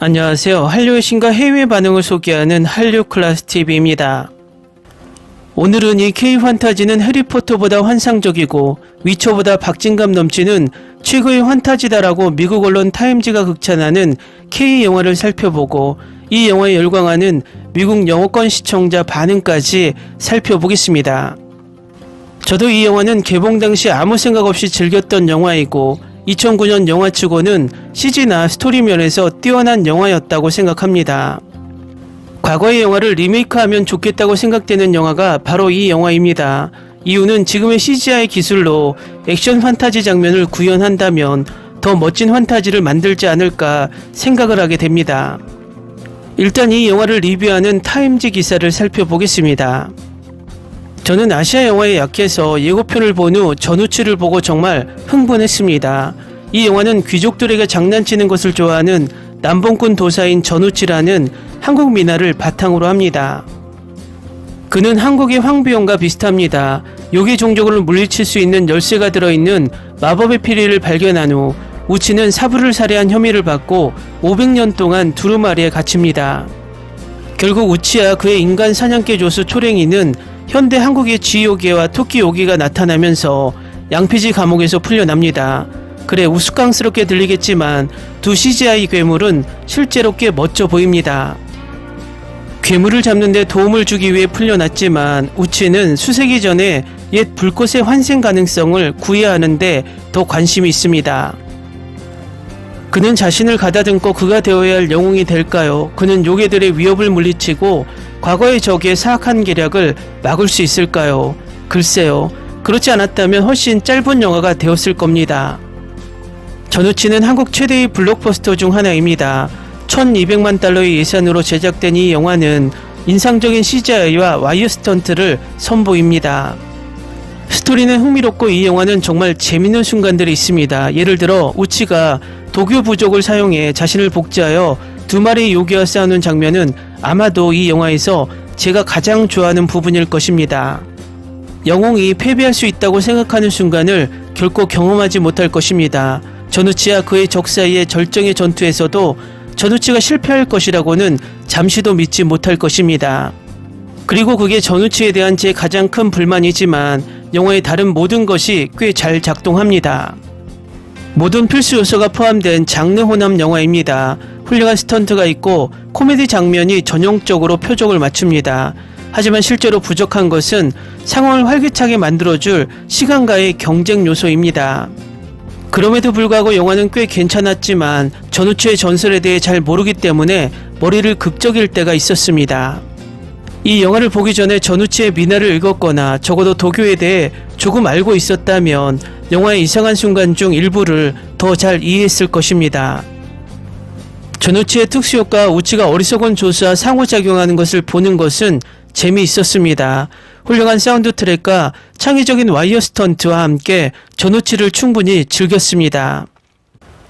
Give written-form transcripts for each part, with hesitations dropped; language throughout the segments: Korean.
안녕하세요. 한류의 신과 해외 반응을 소개하는 한류클래스TV입니다. 오늘은 이 K-환타지는 해리포터보다 환상적이고 위쳐보다 박진감 넘치는 최고의 환타지다라고 미국 언론 타임지가 극찬하는 K-영화를 살펴보고 이 영화에 열광하는 미국 영어권 시청자 반응까지 살펴보겠습니다. 저도 이 영화는 개봉 당시 아무 생각 없이 즐겼던 영화이고 2009년 영화치고는 CG나 스토리 면에서 뛰어난 영화였다고 생각합니다. 과거의 영화를 리메이크하면 좋겠다고 생각되는 영화가 바로 이 영화입니다. 이유는 지금의 CGI 기술로 액션 판타지 장면을 구현한다면 더 멋진 판타지를 만들지 않을까 생각을 하게 됩니다. 일단 이 영화를 리뷰하는 타임지 기사를 살펴보겠습니다. 저는 아시아 영화에 약해서 예고편을 본 후 전우치를 보고 정말 흥분했습니다. 이 영화는 귀족들에게 장난치는 것을 좋아하는 남봉꾼 도사인 전우치라는 한국 민화를 바탕으로 합니다. 그는 한국의 황비용과 비슷합니다. 요괴 종족을 물리칠 수 있는 열쇠가 들어있는 마법의 피리를 발견한 후 우치는 사부를 살해한 혐의를 받고 500년 동안 두루마리에 갇힙니다. 결국 우치와 그의 인간 사냥개 조수 초랭이는 현대 한국의 쥐요괴와 토끼요괴가 나타나면서 양피지 감옥에서 풀려납니다. 그래 우스꽝스럽게 들리겠지만 두 CGI 괴물은 실제로 꽤 멋져 보입니다. 괴물을 잡는 데 도움을 주기 위해 풀려났지만 우치는 수세기 전에 옛 불꽃의 환생 가능성을 구해야 하는데 더 관심이 있습니다. 그는 자신을 가다듬고 그가 되어야 할 영웅이 될까요? 그는 요괴들의 위협을 물리치고 과거의 적의 사악한 계략을 막을 수 있을까요? 글쎄요. 그렇지 않았다면 훨씬 짧은 영화가 되었을 겁니다. 전우치는 한국 최대의 블록버스터 중 하나입니다. 1200만 달러의 예산으로 제작된 이 영화는 인상적인 CGI와 와이어 스턴트를 선보입니다. 스토리는 흥미롭고 이 영화는 정말 재밌는 순간들이 있습니다. 예를 들어 우치가 도교 부족을 사용해 자신을 복제하여 두 마리의 요괴와 싸우는 장면은 아마도 이 영화에서 제가 가장 좋아하는 부분일 것입니다. 영웅이 패배할 수 있다고 생각하는 순간을 결코 경험하지 못할 것입니다. 전우치와 그의 적 사이의 절정의 전투에서도 전우치가 실패할 것이라고는 잠시도 믿지 못할 것입니다. 그리고 그게 전우치에 대한 제 가장 큰 불만이지만 영화의 다른 모든 것이 꽤 잘 작동합니다. 모든 필수 요소가 포함된 장르 혼합 영화입니다. 훌륭한 스턴트가 있고 코미디 장면이 전형적으로 표적을 맞춥니다. 하지만 실제로 부족한 것은 상황을 활기차게 만들어줄 시간과의 경쟁 요소입니다. 그럼에도 불구하고 영화는 꽤 괜찮았지만 전우치의 전설에 대해 잘 모르기 때문에 머리를 극적일 때가 있었습니다. 이 영화를 보기 전에 전우치의 민화를 읽었거나 적어도 도교에 대해 조금 알고 있었다면 영화의 이상한 순간 중 일부를 더 잘 이해했을 것입니다. 전우치의 특수효과 우치가 어리석은 조수와 상호작용하는 것을 보는 것은 재미있었습니다. 훌륭한 사운드 트랙과 창의적인 와이어 스턴트와 함께 전우치를 충분히 즐겼습니다.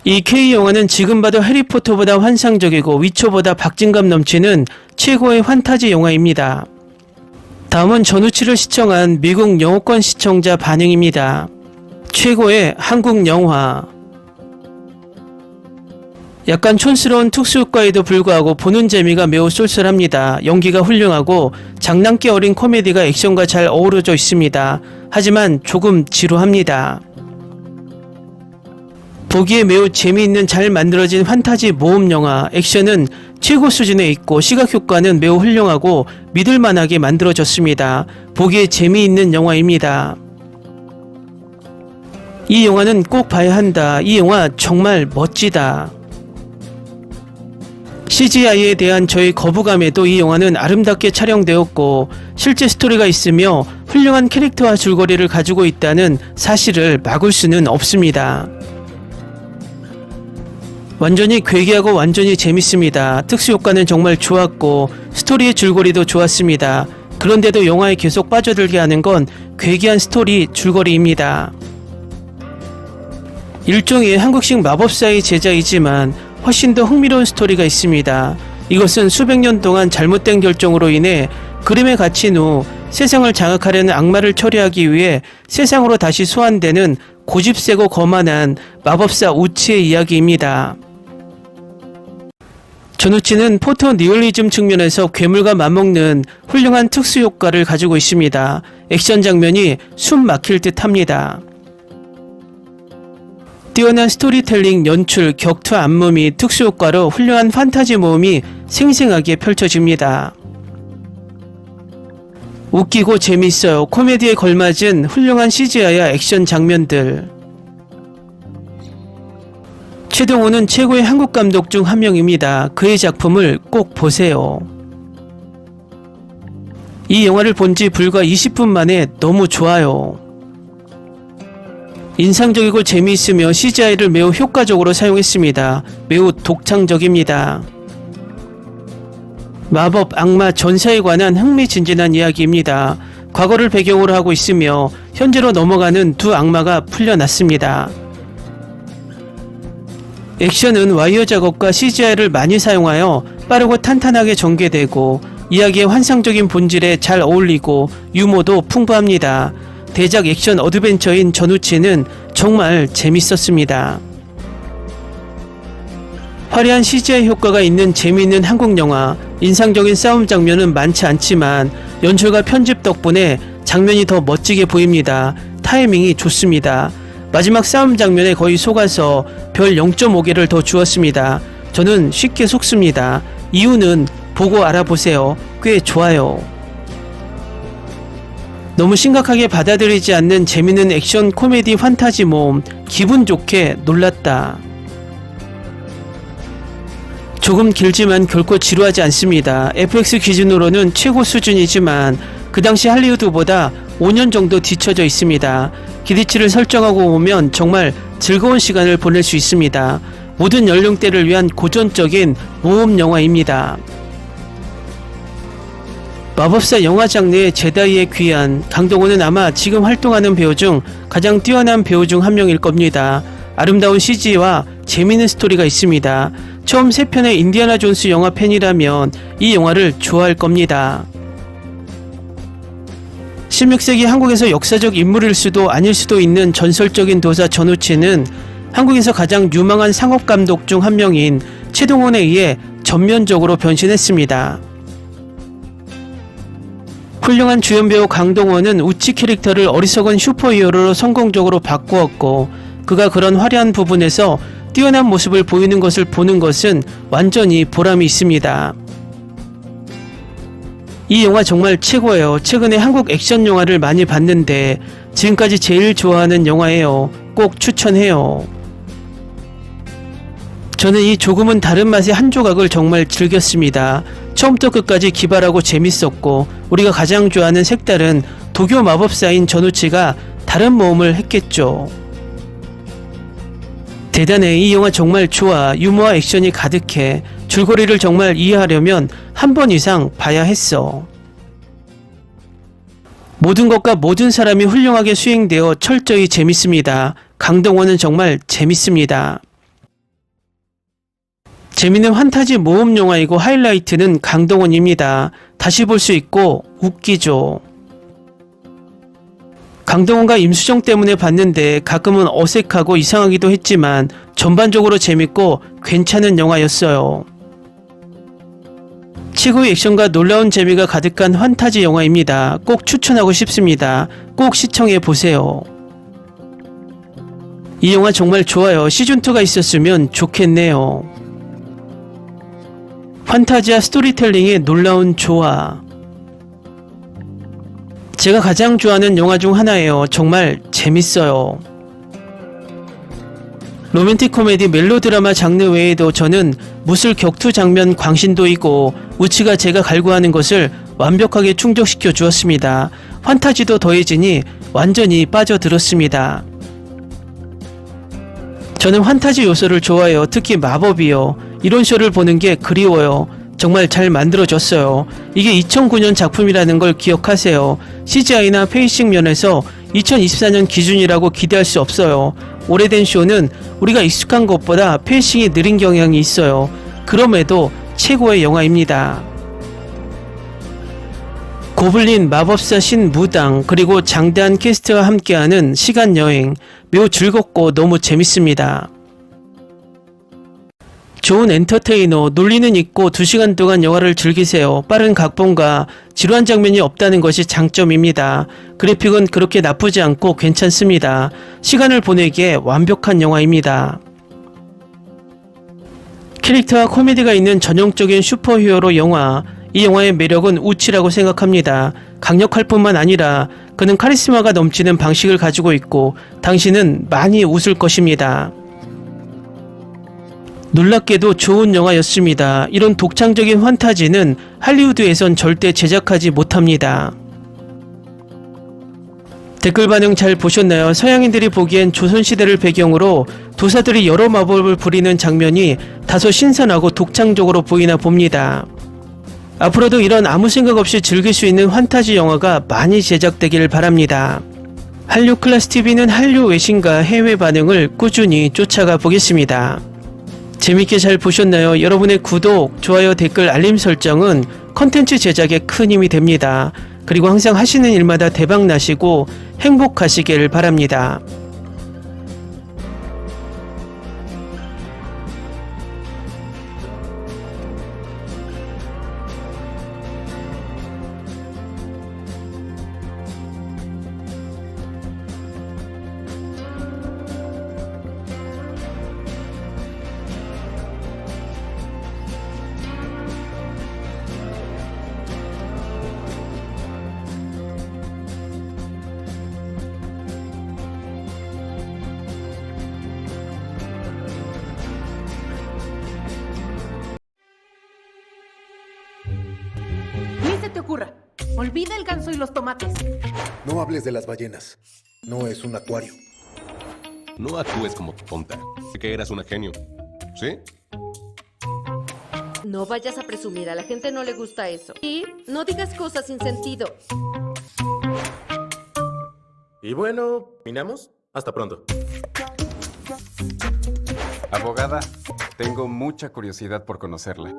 이 K영화는 지금 봐도 해리포터보다 환상적이고 위쳐보다 박진감 넘치는 최고의 환타지 영화입니다. 다음은 전우치를 시청한 미국 영어권 시청자 반응입니다. 최고의 한국 영화. 약간 촌스러운 특수효과에도 불구하고 보는 재미가 매우 쏠쏠합니다. 연기가 훌륭하고 장난기 어린 코미디가 액션과 잘 어우러져 있습니다. 하지만 조금 지루합니다. 보기에 매우 재미있는 잘 만들어진 판타지 모험 영화, 액션은 최고 수준에 있고 시각효과는 매우 훌륭하고 믿을만하게 만들어졌습니다. 보기에 재미있는 영화입니다. 이 영화는 꼭 봐야 한다. 이 영화 정말 멋지다. CGI에 대한 저의 거부감에도 이 영화는 아름답게 촬영되었고 실제 스토리가 있으며 훌륭한 캐릭터와 줄거리를 가지고 있다는 사실을 막을 수는 없습니다. 완전히 괴기하고 완전히 재밌습니다. 특수효과는 정말 좋았고 스토리의 줄거리도 좋았습니다. 그런데도 영화에 계속 빠져들게 하는 건 괴기한 스토리 줄거리입니다. 일종의 한국식 마법사의 제자이지만 훨씬 더 흥미로운 스토리가 있습니다. 이것은 수백 년 동안 잘못된 결정으로 인해 그림에 갇힌 후 세상을 장악하려는 악마를 처리하기 위해 세상으로 다시 소환되는 고집세고 거만한 마법사 우치의 이야기입니다. 전우치는 포토리얼리즘 측면에서 괴물과 맞먹는 훌륭한 특수 효과를 가지고 있습니다. 액션 장면이 숨 막힐 듯 합니다. 뛰어난 스토리텔링, 연출, 격투 안무 및 특수 효과로 훌륭한 판타지 모험이 생생하게 펼쳐집니다. 웃기고 재미있어요. 코미디에 걸맞은 훌륭한 CGI와 액션 장면들. 최동호는 최고의 한국 감독 중 한 명입니다. 그의 작품을 꼭 보세요. 이 영화를 본 지 불과 20분 만에 너무 좋아요. 인상적이고 재미있으며 CGI를 매우 효과적으로 사용했습니다. 매우 독창적입니다. 마법, 악마, 전사에 관한 흥미진진한 이야기입니다. 과거를 배경으로 하고 있으며 현재로 넘어가는 두 악마가 풀려났습니다. 액션은 와이어 작업과 CGI를 많이 사용하여 빠르고 탄탄하게 전개되고 이야기의 환상적인 본질에 잘 어울리고 유머도 풍부합니다. 대작 액션 어드벤처인 전우치는 정말 재밌었습니다. 화려한 CGI 효과가 있는 재미있는 한국 영화, 인상적인 싸움 장면은 많지 않지만 연출과 편집 덕분에 장면이 더 멋지게 보입니다. 타이밍이 좋습니다. 마지막 싸움 장면에 거의 속아서 별 0.5개를 더 주었습니다. 저는 쉽게 속습니다. 이유는 보고 알아보세요. 꽤 좋아요. 너무 심각하게 받아들이지 않는 재밌는 액션 코미디 판타지 모험, 기분 좋게 놀랐다. 조금 길지만 결코 지루하지 않습니다. FX 기준으로는 최고 수준이지만 그 당시 할리우드보다 5년 정도 뒤처져 있습니다. 기대치를 설정하고 보면 정말 즐거운 시간을 보낼 수 있습니다. 모든 연령대를 위한 고전적인 모험 영화입니다. 마법사 영화 장르의 제다이의 귀한 강동원은 아마 지금 활동하는 배우 중 가장 뛰어난 배우 중 한 명일 겁니다. 아름다운 CG와 재미있는 스토리가 있습니다. 처음 3편의 인디아나 존스 영화 팬이라면 이 영화를 좋아할 겁니다. 16세기 한국에서 역사적 인물일 수도 아닐 수도 있는 전설적인 도사 전우치는 한국에서 가장 유망한 상업감독 중 한 명인 최동원에 의해 전면적으로 변신했습니다. 훌륭한 주연배우 강동원은 우치 캐릭터를 어리석은 슈퍼히어로로 성공적으로 바꾸었고 그가 그런 화려한 부분에서 뛰어난 모습을 보이는 것을 보는 것은 완전히 보람이 있습니다. 이 영화 정말 최고예요. 최근에 한국 액션 영화를 많이 봤는데 지금까지 제일 좋아하는 영화예요. 꼭 추천해요. 저는 이 조금은 다른 맛의 한 조각을 정말 즐겼습니다. 처음부터 끝까지 기발하고 재밌었고 우리가 가장 좋아하는 색다른 도교 마법사인 전우치가 다른 모험을 했겠죠. 대단해. 이 영화 정말 좋아. 유머와 액션이 가득해. 줄거리를 정말 이해하려면 한 번 이상 봐야 했어. 모든 것과 모든 사람이 훌륭하게 수행되어 철저히 재밌습니다. 강동원은 정말 재밌습니다. 재미있는 환타지 모험 영화이고 하이라이트는 강동원입니다. 다시 볼 수 있고 웃기죠. 강동원과 임수정 때문에 봤는데 가끔은 어색하고 이상하기도 했지만 전반적으로 재밌고 괜찮은 영화였어요. 최고의 액션과 놀라운 재미가 가득한 환타지 영화입니다. 꼭 추천하고 싶습니다. 꼭 시청해 보세요. 이 영화 정말 좋아요. 시즌2가 있었으면 좋겠네요. 판타지와 스토리텔링의 놀라운 조화. 제가 가장 좋아하는 영화 중 하나예요. 정말 재밌어요. 로맨틱 코미디 멜로드라마 장르 외에도 저는 무술 격투 장면 광신도이고 우치가 제가 갈구하는 것을 완벽하게 충족시켜 주었습니다. 판타지도 더해지니 완전히 빠져들었습니다. 저는 판타지 요소를 좋아해요. 특히 마법이요. 이런 쇼를 보는 게 그리워요. 정말 잘 만들어졌어요. 이게 2009년 작품이라는 걸 기억하세요. CGI나 페이싱 면에서 2024년 기준이라고 기대할 수 없어요. 오래된 쇼는 우리가 익숙한 것보다 페이싱이 느린 경향이 있어요. 그럼에도 최고의 영화입니다. 고블린, 마법사 신 무당, 그리고 장대한 캐스트와 함께하는 시간여행, 매우 즐겁고 너무 재밌습니다. 좋은 엔터테이너, 논리는 있고 2시간 동안 영화를 즐기세요. 빠른 각본과 지루한 장면이 없다는 것이 장점입니다. 그래픽은 그렇게 나쁘지 않고 괜찮습니다. 시간을 보내기에 완벽한 영화입니다. 캐릭터와 코미디가 있는 전형적인 슈퍼히어로 영화. 이 영화의 매력은 우치라고 생각합니다. 강력할 뿐만 아니라 그는 카리스마가 넘치는 방식을 가지고 있고 당신은 많이 웃을 것입니다. 놀랍게도 좋은 영화였습니다. 이런 독창적인 환타지는 할리우드에선 절대 제작하지 못합니다. 댓글 반응 잘 보셨나요? 서양인들이 보기엔 조선시대를 배경으로 도사들이 여러 마법을 부리는 장면이 다소 신선하고 독창적으로 보이나 봅니다. 앞으로도 이런 아무 생각 없이 즐길 수 있는 환타지 영화가 많이 제작되길 바랍니다. 한류 클래스 TV는 한류 외신과 해외 반응을 꾸준히 쫓아가 보겠습니다. 재밌게 잘 보셨나요? 여러분의 구독, 좋아요, 댓글, 알림 설정은 컨텐츠 제작에 큰 힘이 됩니다. 그리고 항상 하시는 일마다 대박 나시고 행복하시길 바랍니다. Ni se te ocurra. Olvida el ganso y los tomates. No hables de las ballenas. No es un acuario. No actúes como tonta. Que eras una genio. ¿Sí? No vayas a presumir, a la gente no le gusta eso. Y no digas cosas sin sentido. Y bueno, ¿terminamos? Hasta pronto. Abogada, tengo mucha curiosidad por conocerla.